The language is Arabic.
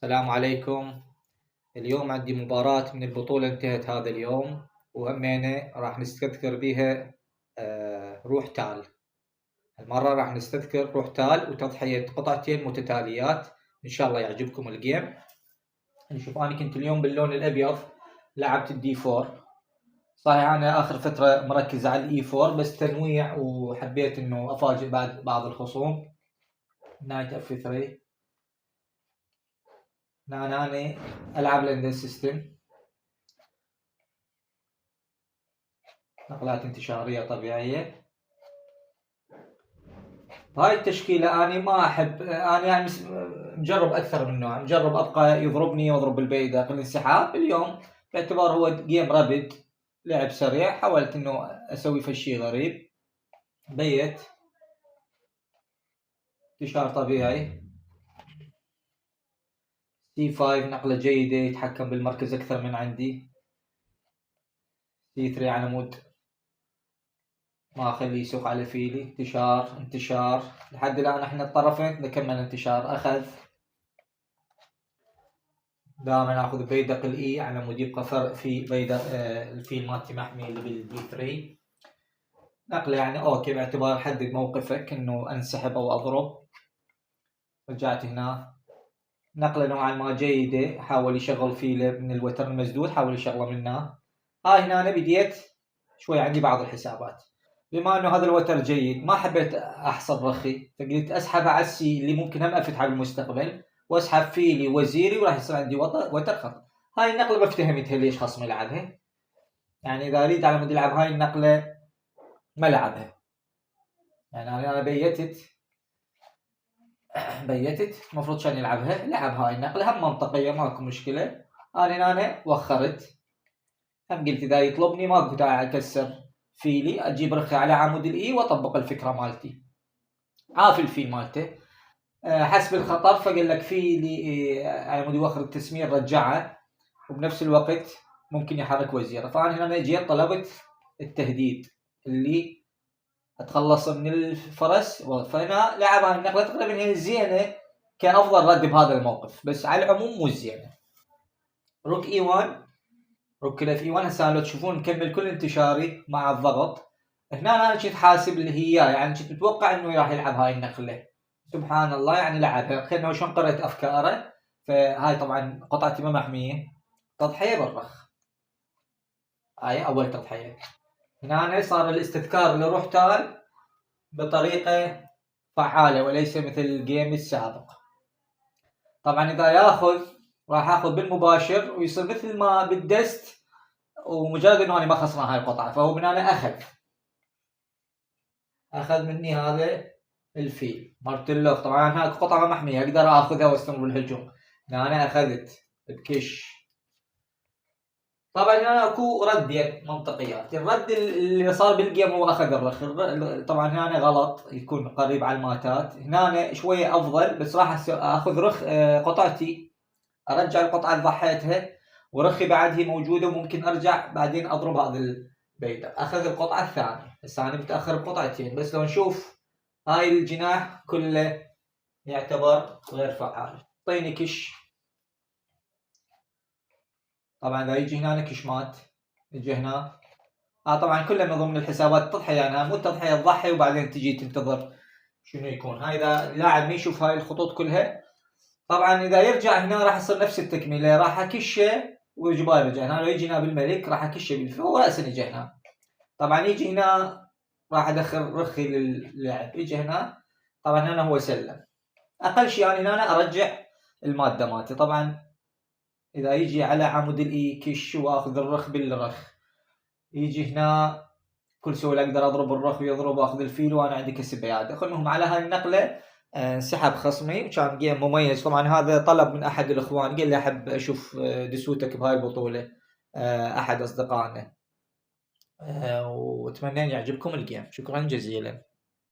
السلام عليكم. اليوم عندي مباراة من البطولة انتهت هذا اليوم، وهمينة راح نستذكر بيها روح تال. المرة راح نستذكر روح تال وتضحية قطعتين متتاليات. إن شاء الله يعجبكم الجيم. نشوف، أنا كنت اليوم باللون الأبيض، لعبت الدي 4. صحيح أنا آخر فترة مركز على الإي 4 بس تنويع، وحبيت إنه أفاجئ بعض الخصوم. نايت اف 3. أنا ألعب لندن سيستم، نقلات انتشارية طبيعية. هاي التشكيلة أنا ما أحب، أنا يعني مجرب أكثر من نوع، مجرب أبقى يضربني وأضرب البيدق الانسحاب. اليوم باعتبار هو جيم رابد، لعب سريع، حاولت إنه أسوي فشي غريب. بيت انتشار طبيعي. C5 نقلة جيدة، يتحكم بالمركز أكثر من عندي. C3 على مود ما أخليه يسوق على فيلي. انتشار لحد الآن احنا الطرفين نكمل انتشار. أخذ دائما اخذ بيدق الاي على مود يبقى فرق في بيدق الفيل مالتي محمي اللي بالدي 3. نقله يعني اوكي، باعتبار حدد موقفك انه انسحب او اضرب. رجعت هنا، نقله نوعا ما جيده، حاول يشغل فيله من الوتر المسدود، حاول يشغله منه. هاي هنا انا بديت شوي عندي بعض الحسابات، بما انه هذا الوتر جيد ما حبيت احصل رخي، فقلت اسحب على السي اللي ممكن هم افتح على المستقبل، واسحب فيلي وزيري وراح يصير عندي وتر خط. هاي النقله ما افتهمتها ليش خصم يلعبها، يعني اذا اريد على مود يلعب هاي النقله ما لعبها. يعني انا بيتت المفروض كان يلعبها، لعب هاي النقله هم منطقيه ماكو مشكله. انا وخرت، هم قلت اذا يطلبني ماكو داعي اكسر فيلي، اجيب رخي على عمود الاي واطبق الفكره مالتي. عارف الفيل مالته حسب الخطر، فقال لك فيلي على مود يوخر التسمير رجعه، وبنفس الوقت ممكن يحرك وزيره. فانا هنا جيت طلبت التهديد اللي اتخلص من الفرس، فانا لعب هاي النقله تقريبا هي زينه كافضل رد بهذا الموقف، بس على العموم مو زينه. روك اي 1، روك اف اي 1. هسه لو تشوفون نكمل كل انتشاري مع الضغط. هنا انا كنت حاسب اللي هي، يعني كنت متوقع انه راح يلعب هاي النقله. سبحان الله، يعني لعبها. خلينا شلون قرأت افكاره. فهاي طبعا قطعتي ما محميه، تضحيه بالرخ. هاي اول تضحيه. هنا صار الاستذكار لروح تال بطريقه فعاله وليس مثل الجيم السابق. طبعا اذا ياخذ راح اخذ بالمباشر ويصير مثل ما بالدست، ومجرد انه انا ما خسران هاي القطعه، فهو من انا اخذ مني هذا الفيل مارتلوف. طبعا هاي قطعه ما محميه، اقدر اخذها واستمر بالهجوم. انا اخذت بكش. طبعا هنا اكو ردين منطقيات. الرد اللي صار بالجيم هو اخذ الرخ. طبعا هنا غلط، يكون قريب على الماتات. هنا شويه افضل، بس راح اخذ رخ قطعتي، ارجع القطعه اللي ضحيتها، ورخي بعد هي موجوده وممكن ارجع بعدين اضرب هذا البيدق. اخذ القطعه الثانيه. هسه انا متاخر بقطعتين، بس لو نشوف هاي الجناح كله يعتبر غير فعال. طيني كش. طبعا اذا يجي هنا كشمات، يجي هنا طبعا كله من ضمن الحسابات التضحيه، يعني مو التضحيه تضحي وبعدين تجي تنتظر شنو يكون. هاي اذا لاعب ما يشوف هاي الخطوط كلها. طبعا اذا يرجع هنا راح يصير نفس التكمله، راح اكشه ويجبار يرجع هنا. لو يجي هنا بالملك راح اكشه بالفيل وراسا يجي هنا. طبعا يجي هنا راح ادخل رخي للعب، يجي هنا. طبعا هنا هو سلم اقل شيء، يعني هنا ارجع الماده مالتي. طبعا اذا يجي على عمود الاي كش واخذ الرخ بالرخ، يجي هنا كل سهوله اقدر اضرب الرخ ويضرب واخذ الفيل، وانا عندي كسب عياده. المهم على هاي النقله انسحب خصمي، وكان جيم مميز. طبعا هذا طلب من احد الاخوان، قال لي احب اشوف دسوتك بهاي البطوله، احد اصدقائنا. واتمنى ان يعجبكم الجيم. شكرا جزيلا.